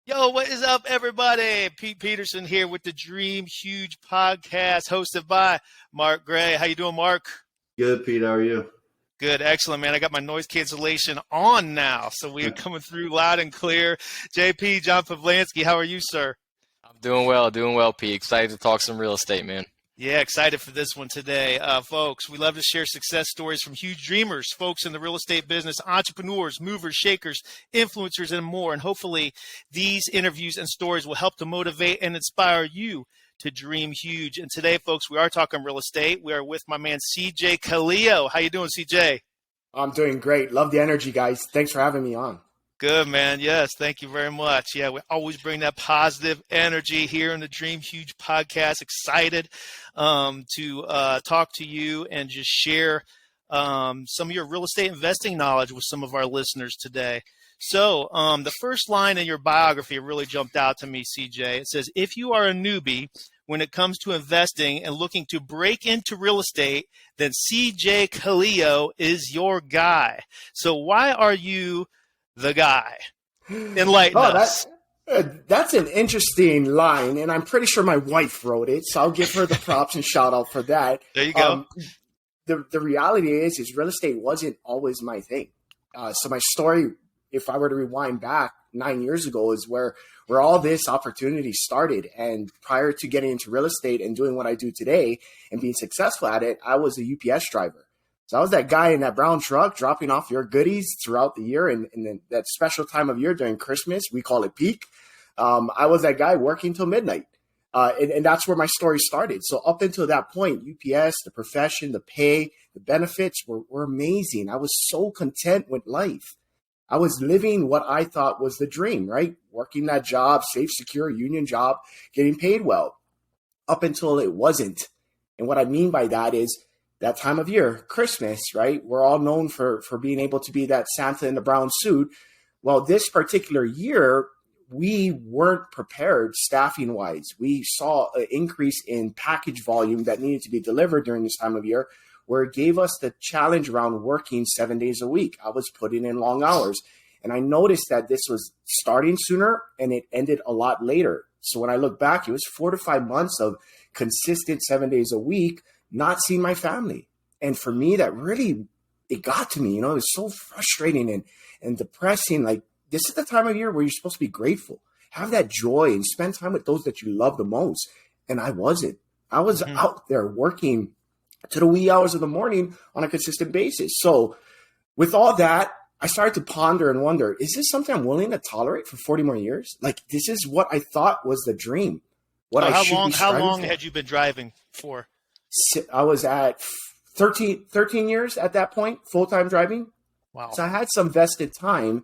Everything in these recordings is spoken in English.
Yo, what is up, everybody? Pete Peterson here with the Dream Huge podcast hosted by Mark Gray. How you doing, Mark? Good, Pete. How are you? Good. Excellent, man. I got my noise cancellation on now, so we are coming through loud and clear. JP, John Pavlansky, how are you, sir? I'm doing well, Pete. Excited to talk some real estate, man. Yeah, excited for this one today. Folks, we love to share success stories from huge dreamers, folks in the real estate business, entrepreneurs, movers, shakers, influencers, and more. And hopefully these interviews and stories will help to motivate and inspire you to dream huge. And today, folks, we are talking real estate. We are with my man, CJ Calio. How you doing, CJ? I'm doing great. Love the energy, guys. Thanks for having me on. Good, man. Yes, thank you very much. Yeah, we always bring that positive energy here in the Dream Huge podcast. Excited to talk to you and just share some of your real estate investing knowledge with some of our listeners today. So the first line in your biography really jumped out to me, CJ. It says, if you are a newbie when it comes to investing and looking to break into real estate, then CJ Calio is your guy. So why are you the guy? Enlighten us. That's an interesting line, and I'm pretty sure my wife wrote it, so I'll give her the props and shout out for that. There you go. The reality is real estate wasn't always my thing. So my story, if I were to rewind back 9 years ago, is where all this opportunity started. And prior to getting into real estate and doing what I do today and being successful at it, I was a UPS driver. So I was that guy in that brown truck dropping off your goodies throughout the year. And then that special time of year during Christmas, we call it peak. I was that guy working till midnight. And that's where my story started. So up until that point, UPS, the profession, the pay, the benefits were amazing. I was so content with life. I was living what I thought was the dream, right? Working that job, safe, secure, union job, getting paid well, up until it wasn't. And what I mean by that is that time of year, Christmas, right? We're all known for being able to be that Santa in the brown suit. Well, this particular year, we weren't prepared staffing wise. We saw an increase in package volume that needed to be delivered during this time of year, where it gave us the challenge around working 7 days a week. I was putting in long hours. And I noticed that this was starting sooner and it ended a lot later. So when I look back, it was 4 to 5 months of consistent 7 days a week, not seeing my family. And for me, that really, it got to me, it was so frustrating and depressing. Like, this is the time of year where you're supposed to be grateful, have that joy and spend time with those that you love the most. And I wasn't. I was out there working to the wee hours of the morning on a consistent basis. So with all that, I started to ponder and wonder, is this something I'm willing to tolerate for 40 more years? Like, this is what I thought was the dream. How long had you been driving for? I was at 13 years at that point, full-time driving. Wow. So I had some vested time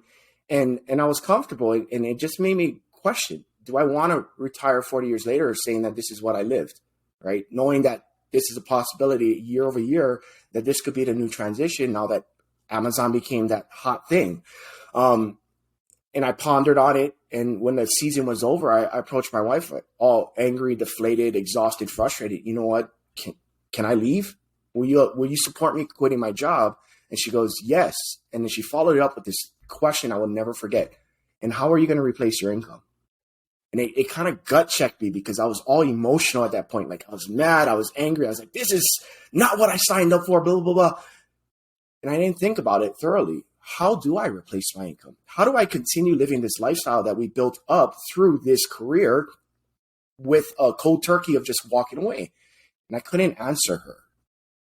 and I was comfortable, and it just made me question, do I want to retire 40 years later saying that this is what I lived, right? Knowing that this is a possibility year over year, that this could be the new transition now that Amazon became that hot thing. And I pondered on it. And when the season was over, I approached my wife all angry, deflated, exhausted, frustrated. You know what? Can I leave? Will you support me quitting my job? And she goes, yes. And then she followed it up with this question I will never forget. And how are you going to replace your income? And it kind of gut checked me because I was all emotional at that point. Like, I was mad. I was angry. I was like, this is not what I signed up for, blah, blah, blah. And I didn't think about it thoroughly. How do I replace my income? How do I continue living this lifestyle that we built up through this career with a cold turkey of just walking away? And I couldn't answer her.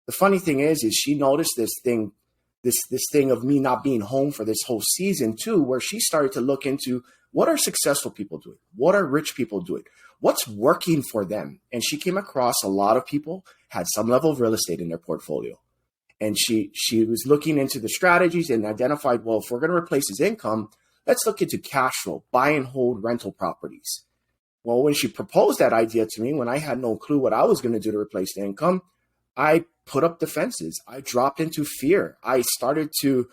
The funny thing is she noticed this thing of me not being home for this whole season too, where she started to look into, what are successful people doing? What are rich people doing? What's working for them? And she came across a lot of people had some level of real estate in their portfolio. And she was looking into the strategies and identified, well, if we're going to replace his income, let's look into cash flow, buy and hold rental properties. Well, when she proposed that idea to me, when I had no clue what I was going to do to replace the income, I put up defenses. I dropped into fear. I started to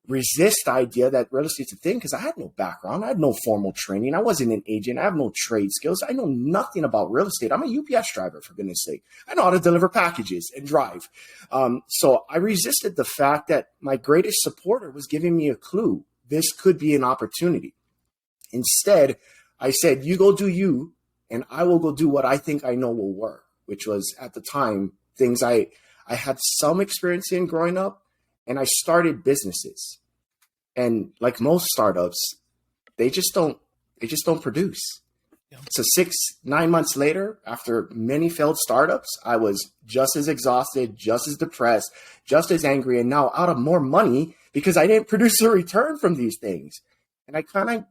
resist the idea that real estate's a thing because I had no background. I had no formal training. I wasn't an agent. I have no trade skills. I know nothing about real estate. I'm a UPS driver, for goodness sake. I know how to deliver packages and drive. So I resisted the fact that my greatest supporter was giving me a clue. This could be an opportunity. Instead, I said, you go do you, and I will go do what I think I know will work, which was at the time things I had some experience in growing up, and I started businesses. And like most startups, they just don't produce. Yeah. So 9 months later, after many failed startups, I was just as exhausted, just as depressed, just as angry, and now out of more money because I didn't produce a return from these things. And I kind of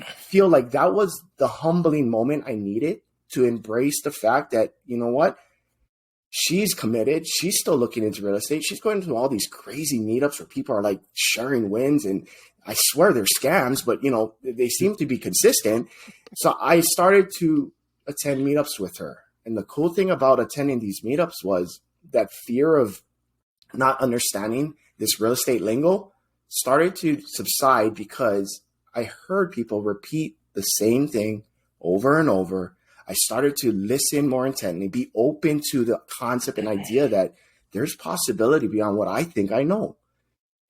feel like that was the humbling moment I needed to embrace the fact that, you know what? She's committed. She's still looking into real estate. She's going to all these crazy meetups where people are like sharing wins, and I swear they're scams, but you know, they seem to be consistent. So I started to attend meetups with her. And the cool thing about attending these meetups was that fear of not understanding this real estate lingo started to subside because I heard people repeat the same thing over and over. I started to listen more intently, be open to the concept and idea that there's possibility beyond what I think I know.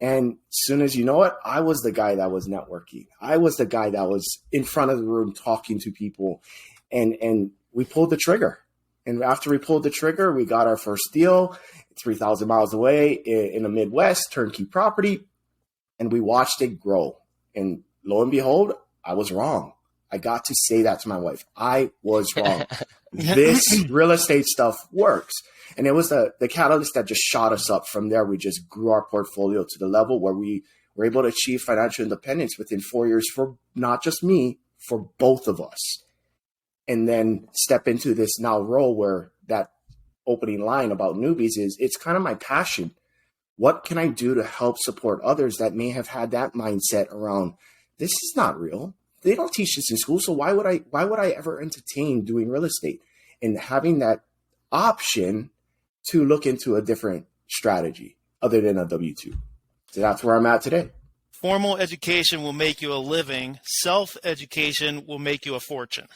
And as soon as you know it, I was the guy that was networking. I was the guy that was in front of the room talking to people. And we pulled the trigger. And after we pulled the trigger, we got our first deal 3,000 miles away in the Midwest, turnkey property. And we watched it grow. And lo and behold, I was wrong. I got to say that to my wife. I was wrong. This real estate stuff works. And it was the catalyst that just shot us up. From there, we just grew our portfolio to the level where we were able to achieve financial independence within 4 years for not just me, for both of us. And then step into this now role where that opening line about newbies is, it's kind of my passion. What can I do to help support others that may have had that mindset around, this is not real. They don't teach this in school, so why would I ever entertain doing real estate? And having that option to look into a different strategy other than a W-2. So that's where I'm at today. Formal education will make you a living. Self-education will make you a fortune.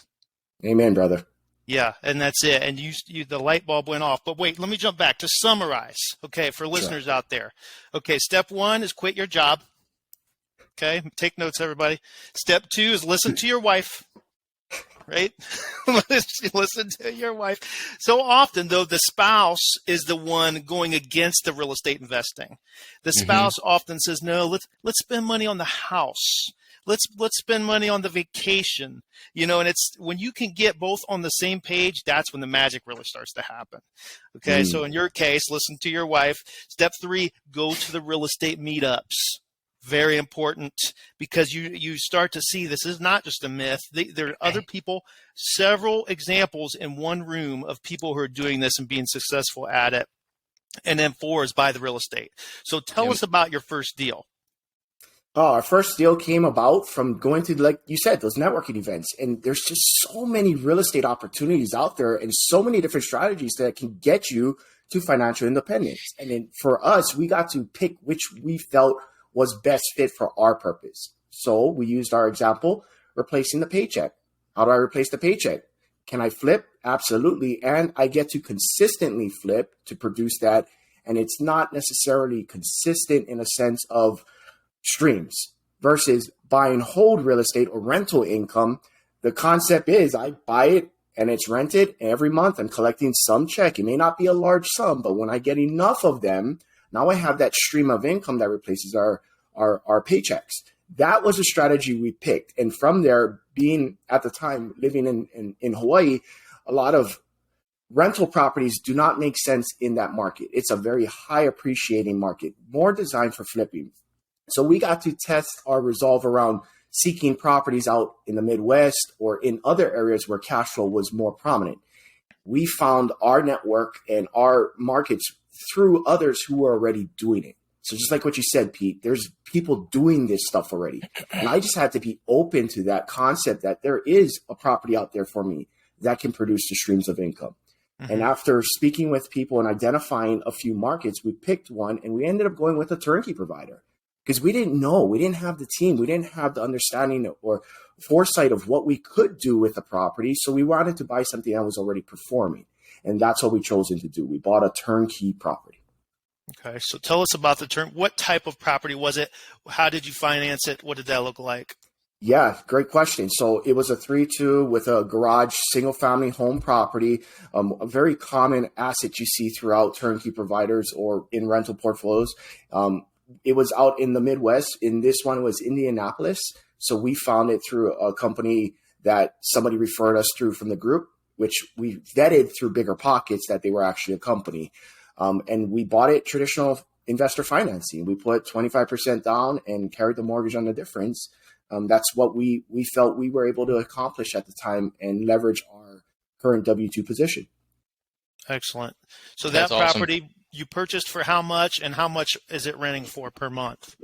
Amen, brother. Yeah, and that's it. And you the light bulb went off. But wait, let me jump back to summarize. Okay, for listeners out there. Okay, step 1 is quit your job. Okay, take notes, everybody. Step 2 is listen to your wife, right? Listen to your wife. So often, though, the spouse is the one going against the real estate investing. The spouse often says, "No, let's spend money on the house. Let's spend money on the vacation." You know, and it's when you can get both on the same page, that's when the magic really starts to happen. Okay, so in your case, listen to your wife. Step 3, go to the real estate meetups. Very important, because you start to see this is not just a myth. There are other people, several examples in one room of people who are doing this and being successful at it. And then 4 is buy the real estate. So tell us about your first deal. Oh, our first deal came about from going to, like you said, those networking events. And there's just so many real estate opportunities out there and so many different strategies that can get you to financial independence. And then for us, we got to pick which we felt was best fit for our purpose. So we used our example, replacing the paycheck. How do I replace the paycheck? Can I flip? Absolutely. And I get to consistently flip to produce that. And it's not necessarily consistent in a sense of streams versus buy and hold real estate or rental income. The concept is I buy it and it's rented every month. I'm collecting some check. It may not be a large sum, but when I get enough of them, now I have that stream of income that replaces our paychecks. That was a strategy we picked. And from there, being at the time living in Hawaii, a lot of rental properties do not make sense in that market. It's a very high appreciating market, more designed for flipping. So we got to test our resolve around seeking properties out in the Midwest or in other areas where cash flow was more prominent. We found our network and our markets through others who were already doing it. So just like what you said, Pete, there's people doing this stuff already. And I just had to be open to that concept that there is a property out there for me that can produce the streams of income. And after speaking with people and identifying a few markets, we picked one and we ended up going with a turnkey provider because we didn't know, we didn't have the team, we didn't have the understanding or foresight of what we could do with the property. So we wanted to buy something that was already performing. And that's what we chosen to do. We bought a turnkey property. Okay, so tell us about the what type of property was it? How did you finance it? What did that look like? Yeah, great question. So it was a 3-2 with a garage, single-family home property, a very common asset you see throughout turnkey providers or in rental portfolios. It was out in the Midwest. In this one was Indianapolis. So we found it through a company that somebody referred us through from the group, which we vetted through Bigger Pockets that they were actually a company. And we bought it traditional investor financing. We put 25% down and carried the mortgage on the difference. That's what we felt we were able to accomplish at the time and leverage our current W-2 position. Excellent. So That's that awesome. property you purchased for how much, and how much is it renting for per month?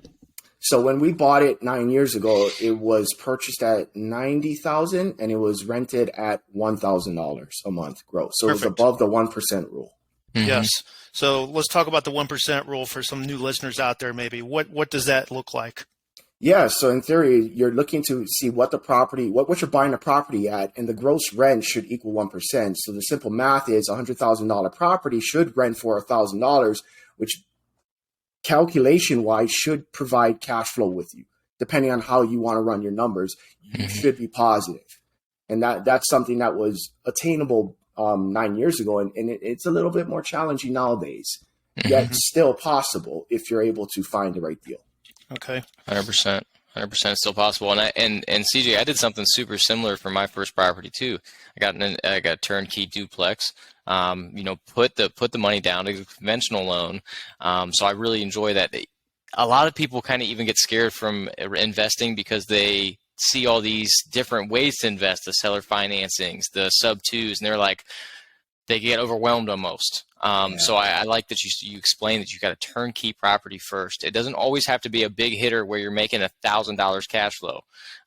So when we bought it 9 years ago, it was purchased at $90,000 and it was rented at $1,000 a month gross. So Perfect. It was above the 1% rule. Mhm. Yes. So let's talk about the 1% rule for some new listeners out there. Maybe what does that look like? Yeah, so in theory, you're looking to see what the property, what you're buying the property at, and the gross rent should equal 1%. So the simple math is $100,000 property should rent for $1,000, which calculation-wise should provide cash flow with you. Depending on how you want to run your numbers, you should be positive. And that's something that was attainable 9 years ago, and it's a little bit more challenging nowadays, yet still possible if you're able to find the right deal. Okay. 100%. 100% still possible. And CJ, I did something super similar for my first property too. I got a turnkey duplex. Put the money down to a conventional loan. So I really enjoy that. A lot of people kind of even get scared from investing because they see all these different ways to invest, the seller financings, the sub-2s, and they're like, they get overwhelmed almost. So I like that you explain that you got a turnkey property first. It doesn't always have to be a big hitter where you're making $1,000 cash flow.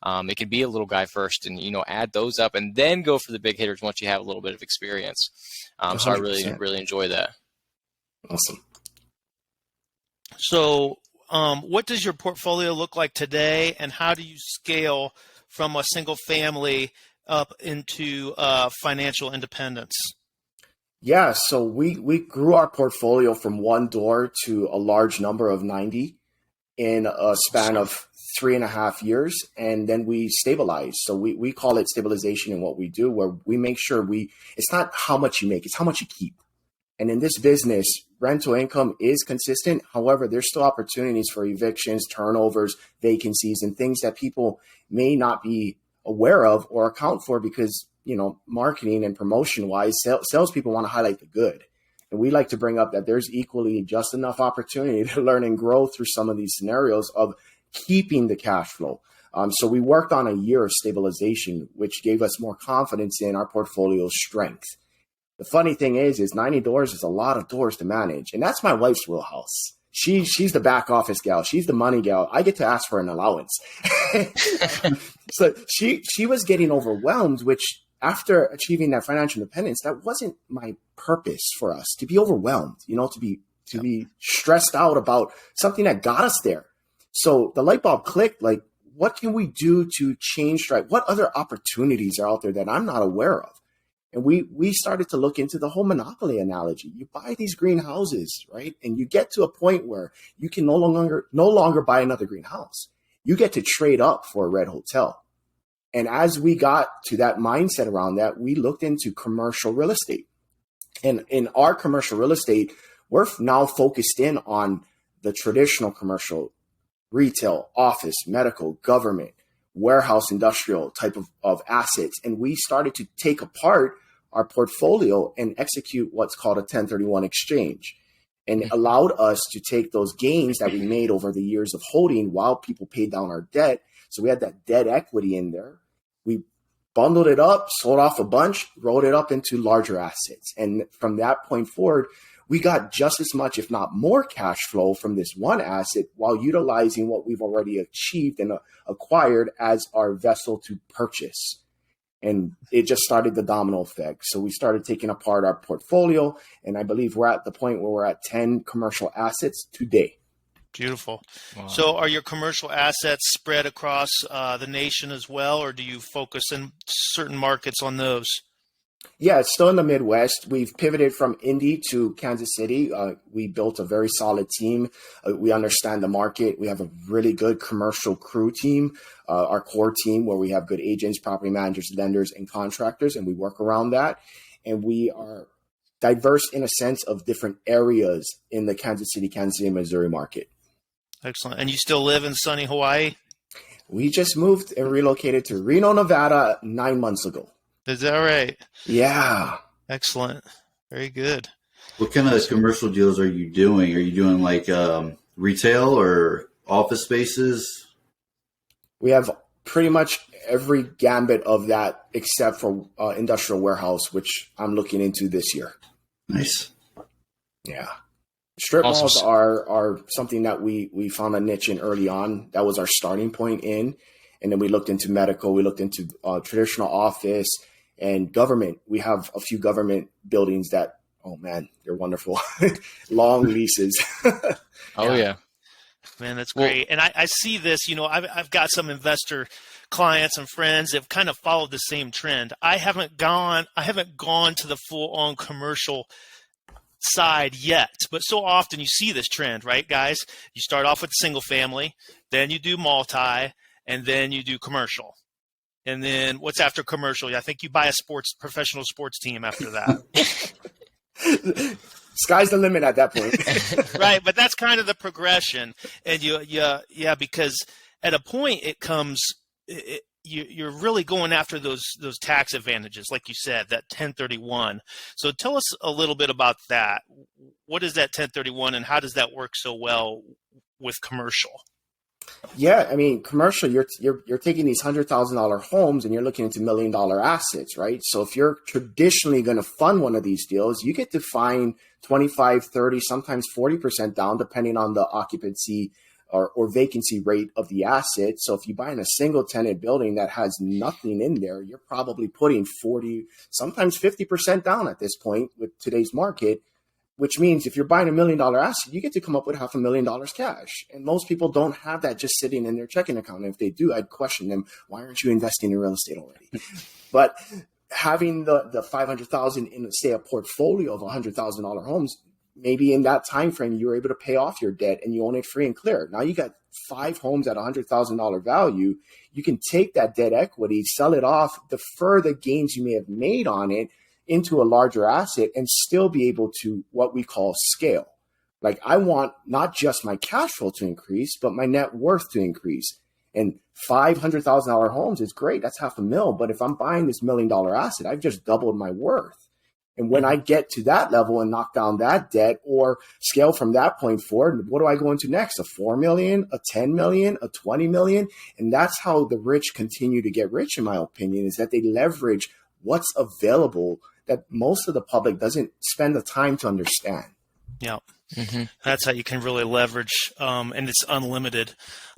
It can be a little guy first, and add those up, and then go for the big hitters once you have a little bit of experience. So I really enjoy that. Awesome. So what does your portfolio look like today, and how do you scale from a single family up into financial independence? Yeah, so we grew our portfolio from one door to a large number of 90 in a span of 3.5 years, and then we stabilized. So we call it stabilization in what we do, where we make sure it's not how much you make, it's how much you keep. And in this business, rental income is consistent. However, there's still opportunities for evictions, turnovers, vacancies, and things that people may not be aware of or account for because marketing and promotion wise, salespeople want to highlight the good. And we like to bring up that there's equally just enough opportunity to learn and grow through some of these scenarios of keeping the cash flow. So we worked on a year of stabilization, which gave us more confidence in our portfolio's strength. The funny thing is 90 doors is a lot of doors to manage. And that's my wife's wheelhouse. She's the back office gal. She's the money gal. I get to ask for an allowance. So she was getting overwhelmed, which after achieving that financial independence, that wasn't my purpose for us to be overwhelmed, to be stressed out about something that got us there. So the light bulb clicked, like, what can we do to change? What other opportunities are out there that I'm not aware of? And we started to look into the whole monopoly analogy. You buy these greenhouses, right? And you get to a point where you can no longer buy another greenhouse. You get to trade up for a red hotel. And as we got to that mindset around that, we looked into commercial real estate. And in our commercial real estate, we're now focused in on the traditional commercial, retail, office, medical, government, warehouse, industrial type of assets. And we started to take apart our portfolio and execute what's called a 1031 exchange. And it allowed us to take those gains that we made over the years of holding while people paid down our debt. So we had that debt equity in there. We bundled it up, sold off a bunch, rolled it up into larger assets. And from that point forward, we got just as much, if not more, cash flow from this one asset while utilizing what we've already achieved and acquired as our vessel to purchase. And it just started the domino effect. So we started taking apart our portfolio, and I believe we're at the point where we're at 10 commercial assets today. Beautiful. Wow. So are your commercial assets spread across the nation as well, or do you focus in certain markets on those? Yeah, it's still in the Midwest. We've pivoted from Indy to Kansas City. We built a very solid team. We understand the market. We have a really good commercial crew team, our core team, where we have good agents, property managers, lenders, and contractors, and we work around that. And we are diverse in a sense of different areas in the Kansas City, Missouri market. Excellent. And you still live in sunny Hawaii? We just moved and relocated to Reno, Nevada 9 months ago. Is that right? Yeah. Excellent. Very good. What kind of commercial deals are you doing? Are you doing like retail or office spaces? We have pretty much every gambit of that except for industrial warehouse, which I'm looking into this year. Nice. Yeah. Strip Awesome. malls are something that we found a niche in early on. That was our starting point in. And then we looked into medical. We looked into traditional office and government. We have a few government buildings that, oh man, they're wonderful. Long leases. Oh yeah. Man, that's great. And I see this, I've got some investor clients and friends that have kind of followed the same trend. I haven't gone to the full on commercial side yet, but so often you see this trend, right, guys? You start off with single family, then you do multi, and then you do commercial. And then what's after commercial? I think you buy a professional sports team after that. Sky's the limit at that point. Right, but that's kind of the progression. And because at a point it comes, you're really going after those tax advantages, like you said, that 1031. So tell us a little bit about that. What is that 1031, and how does that work so well with commercial? Yeah, I mean, commercial, you're taking these $100,000 homes and you're looking into $1 million assets, right? So if you're traditionally going to fund one of these deals, you get to find 25, 30, sometimes 40% down, depending on the occupancy or vacancy rate of the asset. So if you buy in a single tenant building that has nothing in there, you're probably putting 40, sometimes 50% down at this point with today's market, which means if you're buying $1 million asset, you get to come up with $500,000 cash. And most people don't have that just sitting in their checking account. And if they do, I'd question them, why aren't you investing in real estate already? But having the 500,000 in, say, a portfolio of $100,000 homes, maybe in that time frame, you were able to pay off your debt and you own it free and clear. Now you got 5 homes at $100,000 value. You can take that debt equity, sell it off, defer the gains you may have made on it into a larger asset, and still be able to what we call scale. Like, I want not just my cash flow to increase, but my net worth to increase. And $500,000 homes is great. That's $500,000. But if I'm buying this $1 million asset, I've just doubled my worth. And when I get to that level and knock down that debt or scale from that point forward, what do I go into next? A 4 million, a 10 million, a 20 million? And that's how the rich continue to get rich, in my opinion, is that they leverage what's available that most of the public doesn't spend the time to understand. Yeah. Mm-hmm. That's how you can really leverage, and it's unlimited.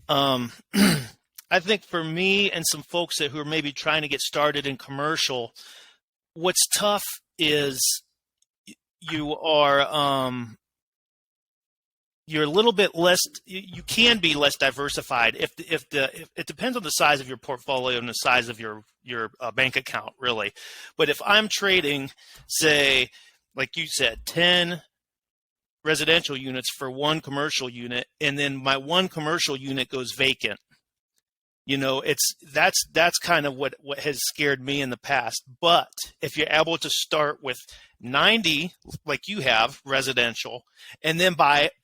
I think for me and some folks who are maybe trying to get started in commercial, what's tough is you're a little bit less. You can be less diversified if it depends on the size of your portfolio and the size of your bank account, really. But if I'm trading, say, like you said, 10 residential units for one commercial unit, and then my one commercial unit goes vacant, that's kind of what has scared me in the past. But if you're able to start with 90, like you have, residential, and then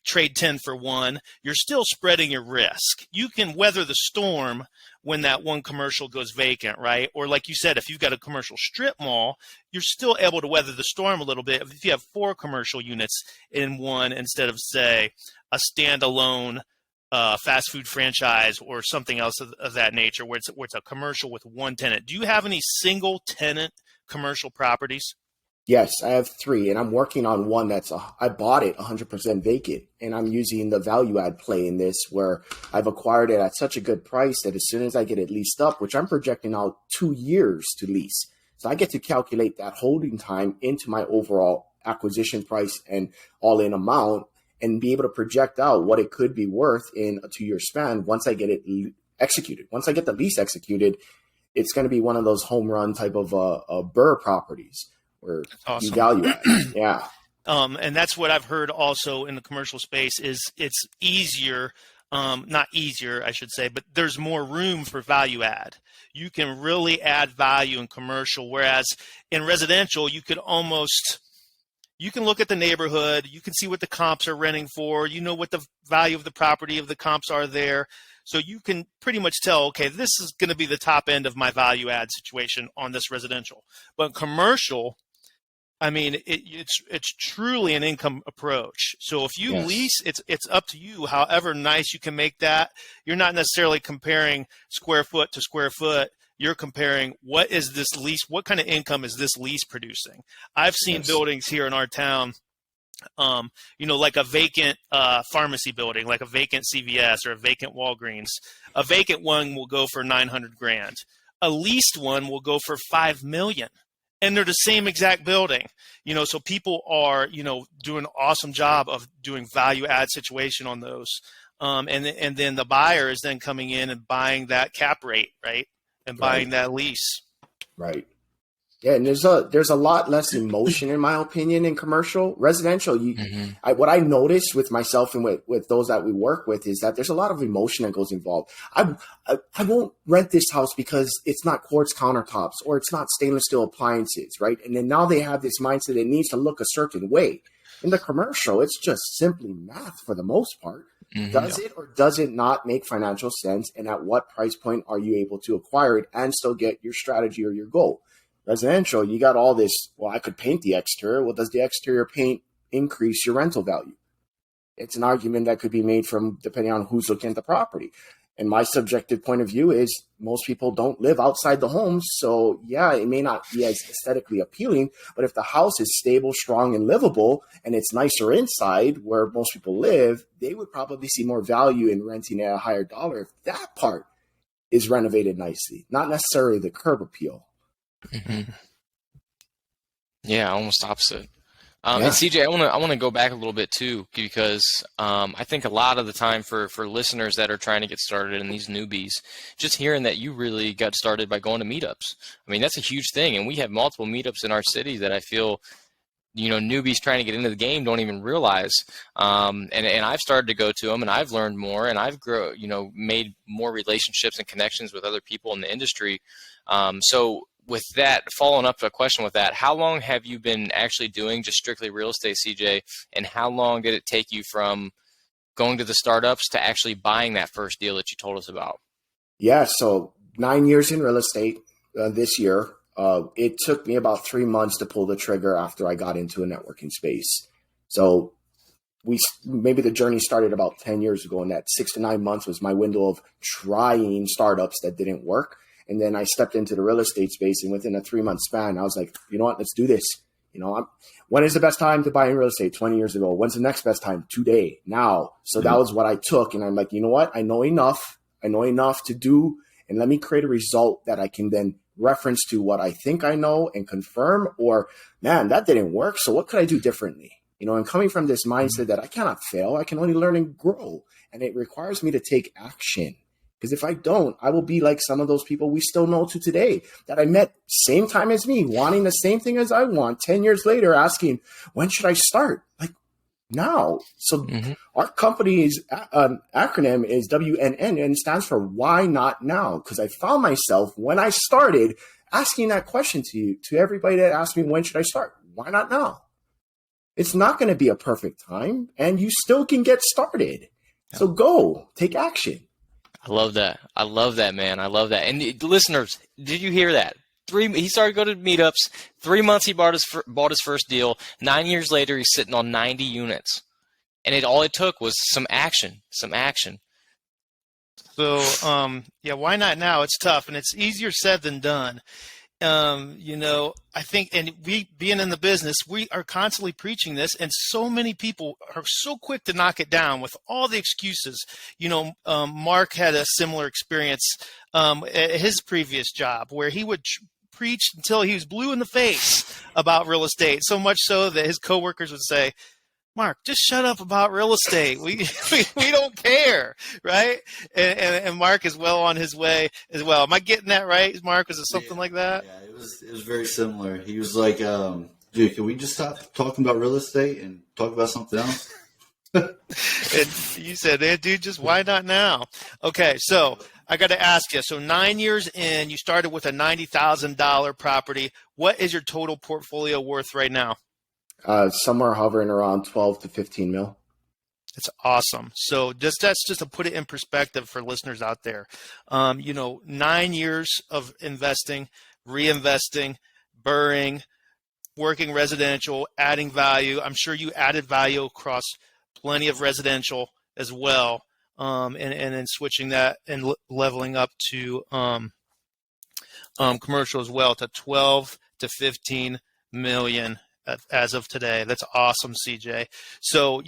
trade 10 for one, you're still spreading your risk. You can weather the storm when that one commercial goes vacant, right? Or like you said, if you've got a commercial strip mall, you're still able to weather the storm a little bit. If you have 4 commercial units in one instead of, say, a standalone fast food franchise or something else of that nature, where it's a commercial with one tenant. Do you have any single tenant commercial properties? Yes, I have 3, and I'm working on one I bought it 100% vacant, and I'm using the value add play in this, where I've acquired it at such a good price that as soon as I get it leased up, which I'm projecting out 2 years to lease, so I get to calculate that holding time into my overall acquisition price and all-in amount, and be able to project out what it could be worth in a 2-year span once I get it executed. Once I get the lease executed, it's going to be one of those home run type of burr properties where Awesome. you value add. Yeah. And that's what I've heard also in the commercial space is it's easier, not easier, I should say, but there's more room for value add. You can really add value in commercial, whereas in residential, you can look at the neighborhood, you can see what the comps are renting for, you know what the value of the property of the comps are there. So you can pretty much tell, okay, this is going to be the top end of my value add situation on this residential. But commercial, I mean, it's truly an income approach. So if you lease, it's up to you. However nice you can make that, you're not necessarily comparing square foot to square foot. You're comparing what is this lease, what kind of income is this lease producing? I've seen buildings here in our town, like a vacant pharmacy building, like a vacant CVS or a vacant Walgreens. A vacant one will go for $900,000. A leased one will go for $5 million. And they're the same exact building, so people are, doing an awesome job of doing value add situation on those. And then the buyer is then coming in and buying that cap rate, right? And buying that lease. Right. Yeah. And there's a lot less emotion, in my opinion, in commercial. Residential, what I noticed with myself and with those that we work with is that there's a lot of emotion that goes involved. I won't rent this house because it's not quartz countertops or it's not stainless steel appliances, right? And then now they have this mindset it needs to look a certain way. In the commercial, it's just simply math for the most part. Does it or does it not make financial sense? And at what price point are you able to acquire it and still get your strategy or your goal? Residential, you got all this, well, I could paint the exterior. Well, does the exterior paint increase your rental value? It's an argument that could be made from depending on who's looking at the property. And my subjective point of view is most people don't live outside the home. So yeah, it may not be as aesthetically appealing, but if the house is stable, strong, and livable, and it's nicer inside where most people live, they would probably see more value in renting at a higher dollar if that part is renovated nicely, not necessarily the curb appeal. Yeah, almost opposite. And CJ, I want to go back a little bit too, because I think a lot of the time for listeners that are trying to get started and these newbies, just hearing that you really got started by going to meetups. I mean, that's a huge thing, and we have multiple meetups in our city that I feel newbies trying to get into the game don't even realize. And I've started to go to them, and I've learned more, and I've made more relationships and connections with other people in the industry. So with that, following up to a question with that, how long have you been actually doing just strictly real estate, CJ? And how long did it take you from going to the startups to actually buying that first deal that you told us about? Yeah, so 9 years in real estate this year. It took me about 3 months to pull the trigger after I got into a networking space. So maybe the journey started about 10 years ago, and that 6 to 9 months was my window of trying startups that didn't work. And then I stepped into the real estate space, and within a 3-month span, I was like, you know what, let's do this. When is the best time to buy in real estate? 20 years ago. When's the next best time? Today, now. So that was what I took. And I'm like, you know what? I know enough to do, and let me create a result that I can then reference to what I think I know and confirm, or man, that didn't work. So what could I do differently? And coming from this mindset that I cannot fail, I can only learn and grow. And it requires me to take action. Because if I don't, I will be like some of those people we still know to today that I met same time as me, wanting the same thing as I want, 10 years later, asking, when should I start? Like now. So our company's acronym is WNN, and it stands for Why Not Now? Because I found myself when I started asking that question to everybody that asked me, when should I start? Why not now? It's not going to be a perfect time, and you still can get started. So go, take action. I love that, man. I love that. And the listeners, did you hear that? He started going to meetups. 3 months he bought his first deal. 9 years later, he's sitting on 90 units. And all it took was some action. So, why not now? It's tough, and it's easier said than done. I think, and we being in the business, we are constantly preaching this, and so many people are so quick to knock it down with all the excuses. Mark had a similar experience at his previous job where he would preach until he was blue in the face about real estate, so much so that his coworkers would say, Mark, just shut up about real estate. We don't care, right? And Mark is well on his way as well. Am I getting that right, Mark? Was it something like that? Yeah, it was very similar. He was like, dude, can we just stop talking about real estate and talk about something else? And you said, hey, dude, just why not now? Okay, so I got to ask you. So 9 years in, you started with a $90,000 property. What is your total portfolio worth right now? Somewhere hovering around 12 to 15 mil. It's awesome. So that's just to put it in perspective for listeners out there. 9 years of investing, reinvesting, burring, working residential, adding value. I'm sure you added value across plenty of residential as well, and then switching that and leveling up to commercial as well to 12 to 15 million as of today. That's awesome, CJ. So,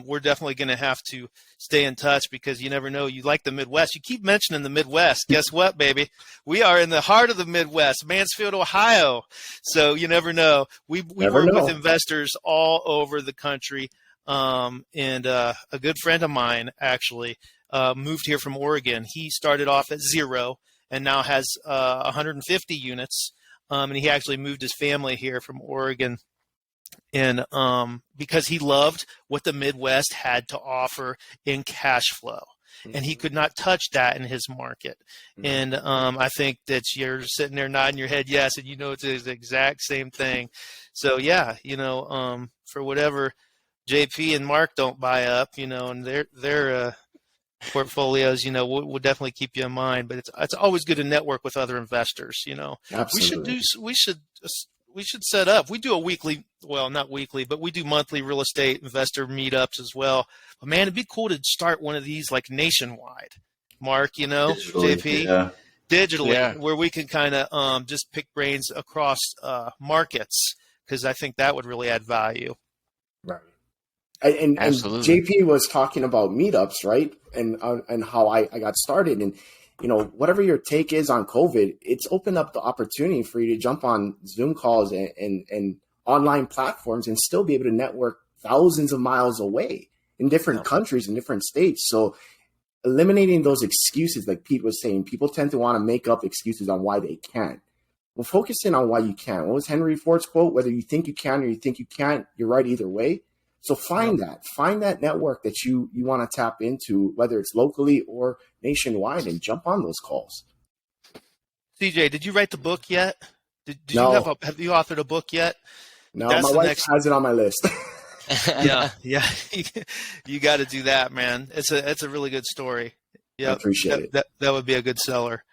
we're definitely going to have to stay in touch because you never know. You like the Midwest. You keep mentioning the Midwest. Guess what, baby? We are in the heart of the Midwest, Mansfield, Ohio. So you never know. We work with investors all over the country. And a good friend of mine actually moved here from Oregon. He started off at 0 and now has 150 units. And he actually moved his family here from Oregon, and because he loved what the Midwest had to offer in cash flow, and he could not touch that in his market. And I think that you're sitting there nodding your head yes, and it's the exact same thing. So yeah, for whatever JP and Mark don't buy up, and their portfolios, we'll definitely keep you in mind. But it's always good to network with other investors. Absolutely. We should set up. We do a weekly, well, not weekly, but we do monthly real estate investor meetups as well. But man, it'd be cool to start one of these like nationwide. Mark, Digitally, JP, digitally, Yeah. where we can kind of just pick brains across markets, because I think that would really add value. Right. And Absolutely. JP was talking about meetups, right? And how I got started. And, whatever your take is on COVID, it's opened up the opportunity for you to jump on Zoom calls and online platforms and still be able to network thousands of miles away in different countries and different states. So eliminating those excuses, like Pete was saying, people tend to want to make up excuses on why they can't. Well, focusing on why you can. What was Henry Ford's quote? Whether you think you can or you think you can't, you're right either way. So find that network that you want to tap into, whether it's locally or nationwide, and jump on those calls. CJ, did you write the book yet? No. Have you authored a book yet? No, my wife has it on my list. Yeah. You got to do that, man. It's a really good story. Yeah, I appreciate it. That would be a good seller.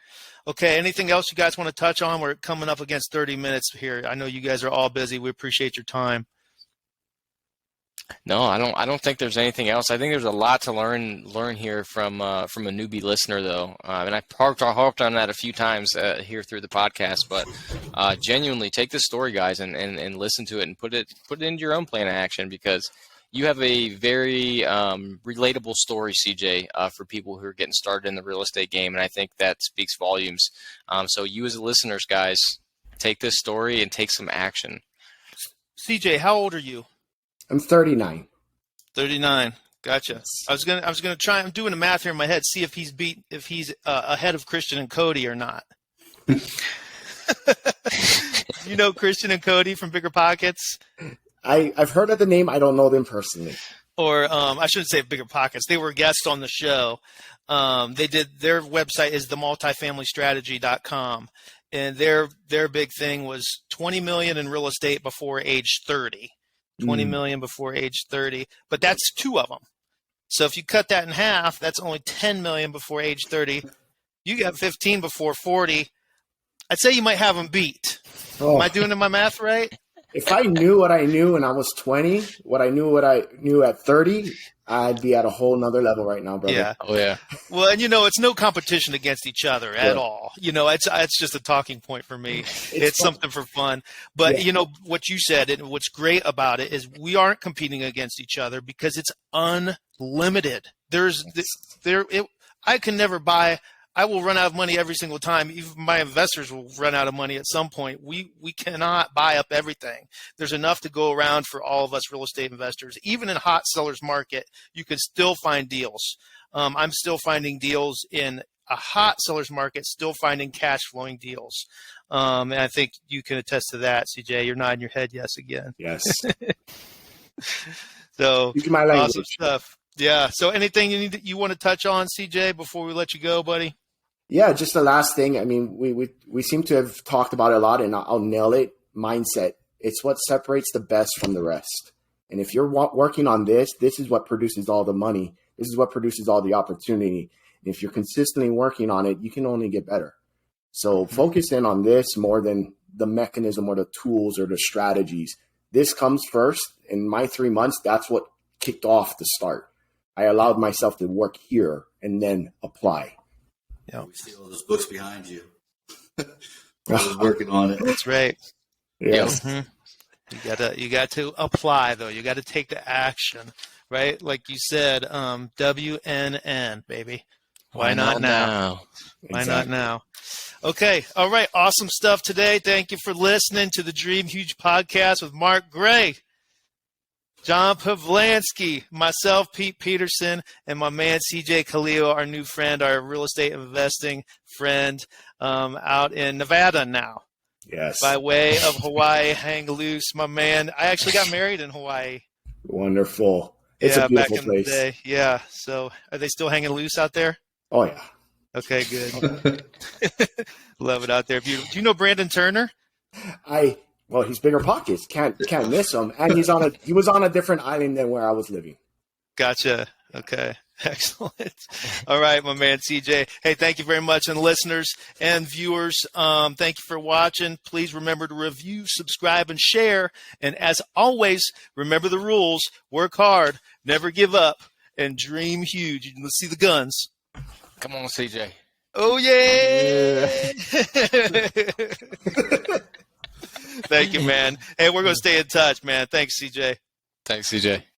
Okay, anything else you guys want to touch on? We're coming up against 30 minutes here. I know you guys are all busy. We appreciate your time. No, I don't think there's anything else. I think there's a lot to learn here from a newbie listener, though. And I harped on that a few times here through the podcast. But genuinely, take this story, guys, and listen to it and put it into your own plan of action, because you have a very relatable story, CJ, for people who are getting started in the real estate game, and I think that speaks volumes. So you as listeners, guys, take this story and take some action. CJ, how old are you? I'm 39. 39. Gotcha. Yes. I was gonna try. I'm doing the math here in my head. See if he's ahead of Christian and Cody or not. You know Christian and Cody from Bigger Pockets? I've heard of the name. I don't know them personally. Or I shouldn't say Bigger Pockets. They were guests on the show. Their website is themultifamilystrategy.com, and their big thing was 20 million in real estate before age 30. 20 million before age 30, but that's two of them. So if you cut that in half, that's only 10 million before age 30. You got 15 before 40. I'd say you might have them beat. Oh. Am I doing my math right? If I knew what I knew when I was 20, what I knew at 30, I'd be at a whole nother level right now, brother. Yeah. Oh, yeah. Well, and it's no competition against each other at all. It's just a talking point for me. It's something for fun. But, what you said, and what's great about it is we aren't competing against each other because it's unlimited. I I will run out of money every single time. Even my investors will run out of money at some point. We cannot buy up everything. There's enough to go around for all of us real estate investors. Even in hot sellers market, you can still find deals. I'm still finding deals in a hot seller's market, still finding cash flowing deals. And I think you can attest to that, CJ. You're nodding your head yes again. Yes. So Speaking my language. awesome stuff. Yeah. So anything you want to touch on, CJ, before we let you go, buddy? Yeah, just the last thing. I mean, we seem to have talked about it a lot, and I'll nail it. Mindset. It's what separates the best from the rest. And if you're working on this is what produces all the money. This is what produces all the opportunity. And if you're consistently working on it, you can only get better. So focus in on this more than the mechanism or the tools or the strategies. This comes first. In my 3 months, that's what kicked off the start. I allowed myself to work here and then apply. Yeah, we see all those books behind you. I was working on it. That's right. Yes. Mm-hmm. You got to apply though. You got to take the action, right? Like you said, WNN, baby. Why not now? Why not now? Okay. All right. Awesome stuff today. Thank you for listening to the Dream Huge podcast with Mark Gray, John Pavlansky, myself, Pete Peterson, and my man, CJ Calio, our new friend, our real estate investing friend out in Nevada now. Yes. By way of Hawaii, hang loose, my man. I actually got married in Hawaii. Wonderful. It's a beautiful back in place. the day. Yeah. So are they still hanging loose out there? Oh, yeah. Okay, good. Love it out there. Beautiful. Do you know Brandon Turner? Well, he's bigger pockets. Can't miss him. And he was on a different island than where I was living. Gotcha. Okay. Excellent. All right, my man CJ. Hey, thank you very much. And listeners and viewers, thank you for watching. Please remember to review, subscribe, and share. And as always, remember the rules. Work hard, never give up, and dream huge. Let's see the guns. Come on, CJ. Oh, yeah. Thank you, man. Hey, we're going to stay in touch, man. Thanks, CJ. Thanks, CJ.